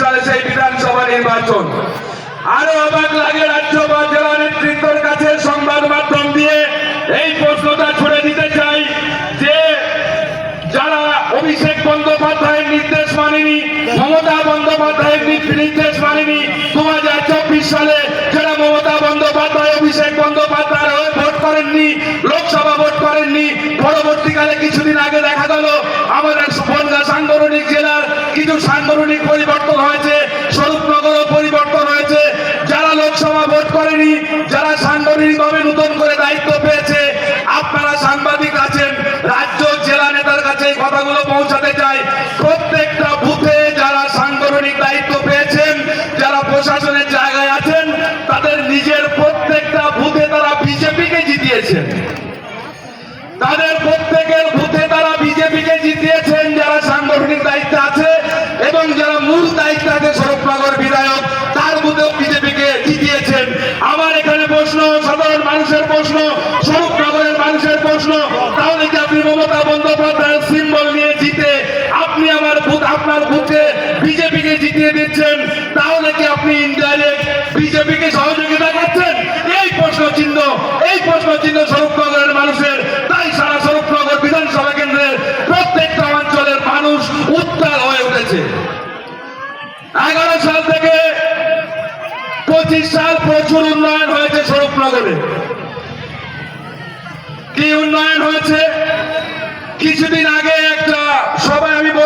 সালে সেই বিধানসভা নির্বাচন। আরো অবাক লাগে রাজ্য বা জেলা নেতৃত্বের কাছে সংবাদ মাধ্যম দিয়ে এই প্রশ্নটা ছুড়ে দিতে চাই যে যারা অভিষেক বন্দ্যোপাধ্যায়ের নির্দেশ মানেনি, মমতা বন্দ্যোপাধ্যায়ের নির্দেশ মানেনি, 2024 সালে যারা মমতা বন্দ্যোপাধ্যায় অভিষেক বন্দ্যোপাধ্যায়ের হয়ে ভোট করেননি, লোকসভা ভোট করেননি, পরবর্তীকালে কিছুদিন আগে দেখা গেল আমাদের বনগাঁ সাংগঠনিক জেলার কিছু সাংগঠনিক পরিবর্তন হয়েছে, স্বরূপনগরও পরিবর্তন হয়েছে। যারা লোকসভা ভোট করেনি, যারা সাংগঠনিকভাবে নতুন করে দায়িত্ব পেয়েছে, আপনারা সাংবাদিক আছেন, রাজ্য জেলা নেতার কাছে এই কথাগুলো পৌঁছাতে চাই। প্রত্যেকটা বুথে যারা সাংগঠনিক দায়িত্ব পেয়েছেন, যারা প্রশাসনের জায়গায় আছেন, তাদের নিজের প্রত্যেকটা বুথে তারা বিজেপিকে জিতিয়েছেন। তাদের প্রত্যেকের বুথে তারা বিজেপিকে জিতিয়েছেন যারা সাংগঠনিক দায়িত্বে আছে, এবং যারা মূল দায়িত্বে আছে স্বরূপনগর বিধায়ক, তার বুথেও বিজেপিকে জিতিয়েছেন। আমার এখানে প্রশ্ন, সাধারণ মানুষের প্রশ্ন, স্বরূপনগরের মানুষের প্রশ্ন, তাহলে কি আপনি মমতা বন্দ্যোপাধ্যায়ের সিম্বল নিয়ে জিতে আপনি আপনার বুথে বিজেপিকে জিতিয়ে দিচ্ছেন? তাহলে কি আপনি ইনডাইরেক্ট বিজেপিকে সহযোগিতা করছেন? এই প্রশ্ন চিহ্ন স্বরূপনগরের মানুষের। তাই সারা স্বরূপনগর বিধানসভা কেন্দ্রের প্রত্যেকটা অঞ্চলের মানুষ উত্তাল হয়ে উঠেছে। 11 সাল থেকে 25 সাল প্রচুর উন্নয়ন হয়েছে স্বরূপনগরে। কি উন্নয়ন হয়েছে? কিছুদিন আগে একটা